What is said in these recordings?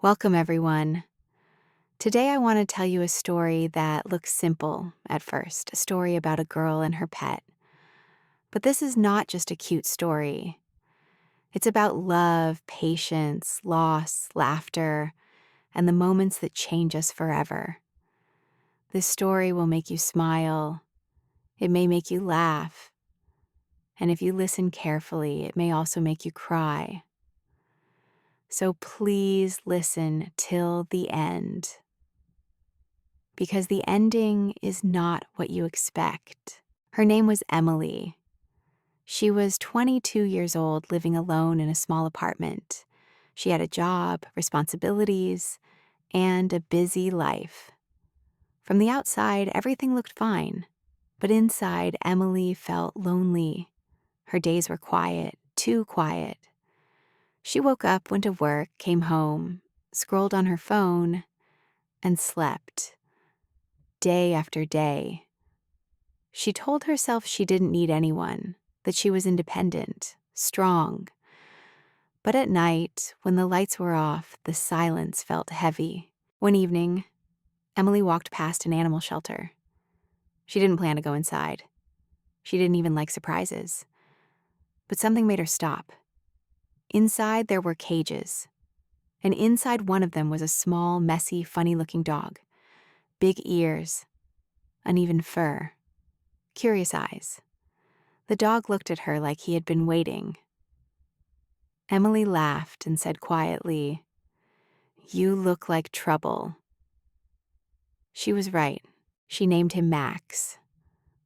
Welcome, everyone. Today, I want to tell you a story that looks simple at first, a story about a girl and her pet. But this is not just a cute story. It's about love, patience, loss, laughter, and the moments that change us forever. This story will make you smile. It may make you laugh. And if you listen carefully, it may also make you cry. So please listen till the end, because the ending is not what you expect. Her name was Emily. She was 22 years old, living alone in a small apartment. She had a job, responsibilities, and a busy life. From the outside, everything looked fine, but inside, Emily felt lonely. Her days were quiet, too quiet. She woke up, went to work, came home, scrolled on her phone, and slept. Day after day. She told herself she didn't need anyone, that she was independent, strong. But at night, when the lights were off, the silence felt heavy. One evening, Emily walked past an animal shelter. She didn't plan to go inside. She didn't even like surprises. But something made her stop. Inside, there were cages. And inside one of them was a small, messy, funny-looking dog. Big ears, uneven fur, curious eyes. The dog looked at her like he had been waiting. Emily laughed and said quietly, "You look like trouble." She was right. She named him Max.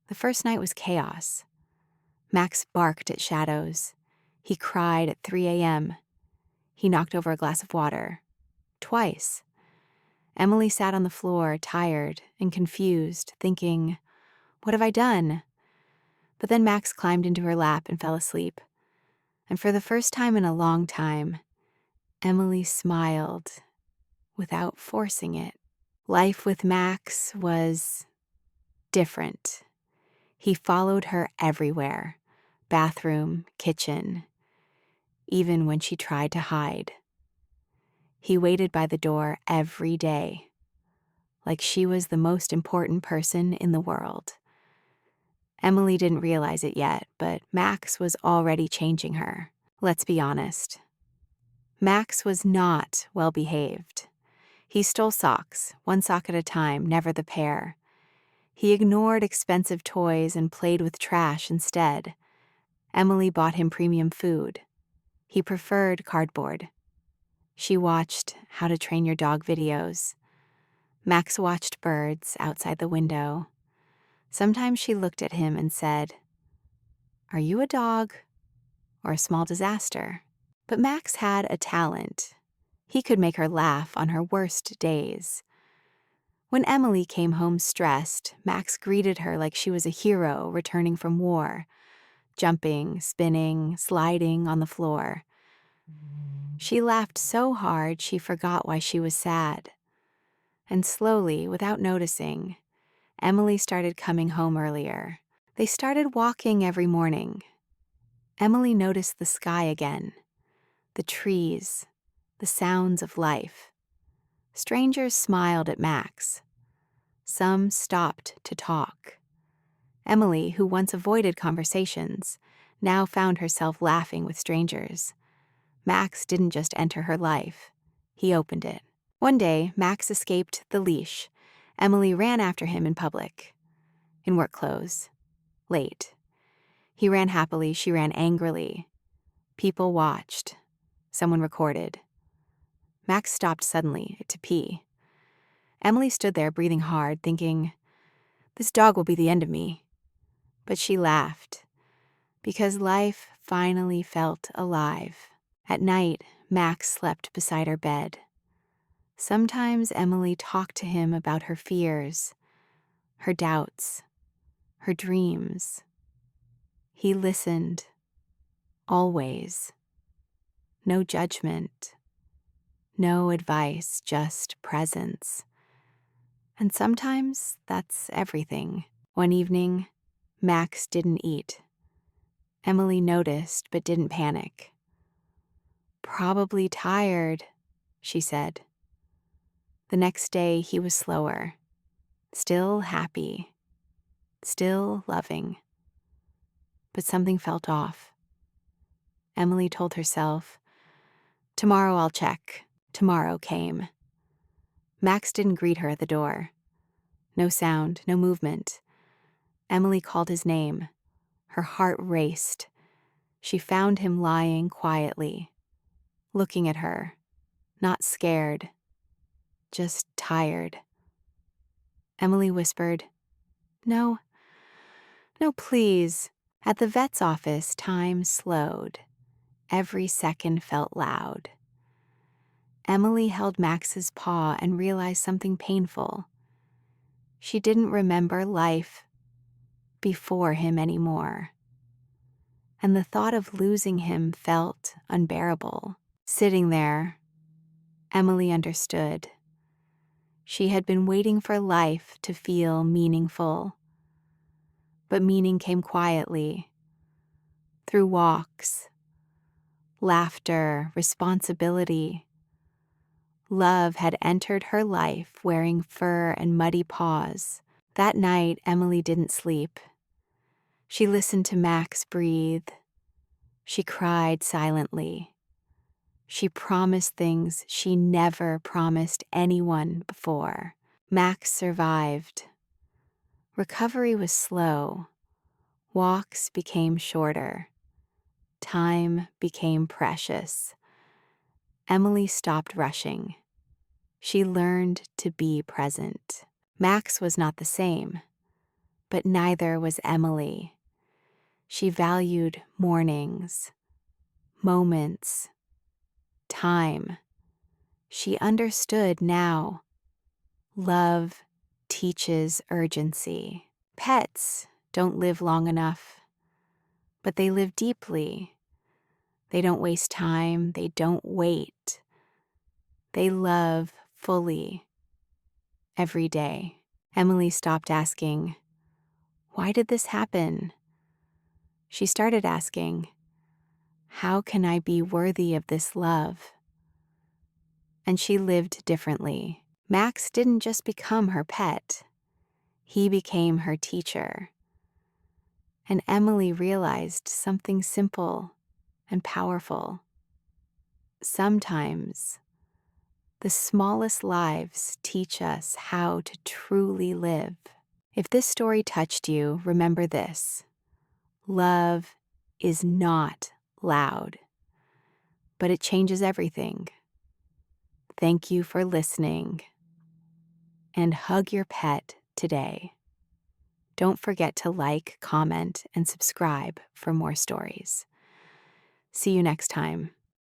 The first night was chaos. Max barked at shadows. He cried at 3 a.m. He knocked over a glass of water. Twice. Emily sat on the floor, tired and confused, thinking, "What have I done?" But then Max climbed into her lap and fell asleep. And for the first time in a long time, Emily smiled without forcing it. Life with Max was different. He followed her everywhere, bathroom, kitchen, even when she tried to hide. He waited by the door every day, like she was the most important person in the world. Emily didn't realize it yet, but Max was already changing her. Let's be honest. Max was not well behaved. He stole socks, one sock at a time, never the pair. He ignored expensive toys and played with trash instead. Emily bought him premium food. He preferred cardboard. She watched How to Train Your Dog videos. Max watched birds outside the window. Sometimes she looked at him and said, "Are you a dog or a small disaster?" But Max had a talent. He could make her laugh on her worst days. When Emily came home stressed, Max greeted her like she was a hero returning from war, jumping, spinning, sliding on the floor. She laughed so hard she forgot why she was sad. And slowly, without noticing, Emily started coming home earlier. They started walking every morning. Emily noticed the sky again, the trees, the sounds of life. Strangers smiled at Max. Some stopped to talk. Emily, who once avoided conversations, now found herself laughing with strangers. Max didn't just enter her life. He opened it. One day, Max escaped the leash. Emily ran after him in public, in work clothes, late. He ran happily, she ran angrily. People watched. Someone recorded. Max stopped suddenly to pee. Emily stood there breathing hard, thinking, "This dog will be the end of me." But she laughed, because life finally felt alive. At night, Max slept beside her bed. Sometimes Emily talked to him about her fears, her doubts, her dreams. He listened, always. No judgment, no advice, just presence. And sometimes that's everything. One evening, Max didn't eat. Emily noticed but didn't panic. "Probably tired," she said. The next day, he was slower, still happy, still loving. But something felt off. Emily told herself, "Tomorrow I'll check." Tomorrow came. Max didn't greet her at the door. No sound, no movement. Emily called his name. Her heart raced. She found him lying quietly, looking at her, not scared, just tired. Emily whispered, "No, no, please." At the vet's office, time slowed. Every second felt loud. Emily held Max's paw and realized something painful. She didn't remember life before him anymore. And the thought of losing him felt unbearable. Sitting there, Emily understood. She had been waiting for life to feel meaningful. But meaning came quietly, through walks, laughter, responsibility. Love had entered her life wearing fur and muddy paws. That night, Emily didn't sleep. She listened to Max breathe. She cried silently. She promised things she never promised anyone before. Max survived. Recovery was slow. Walks became shorter. Time became precious. Emily stopped rushing. She learned to be present. Max was not the same, but neither was Emily. She valued mornings, moments, time. She understood now. Love teaches urgency. Pets don't live long enough, but they live deeply. They don't waste time. They don't wait. They love fully every day. Emily stopped asking, "Why did this happen?" She started asking, "How can I be worthy of this love?" And she lived differently. Max didn't just become her pet. He became her teacher. And Emily realized something simple and powerful. Sometimes, the smallest lives teach us how to truly live. If this story touched you, remember this: love is not loud, but it changes everything. Thank you for listening, and hug your pet today. Don't forget to like, comment, and subscribe for more stories. See you next time.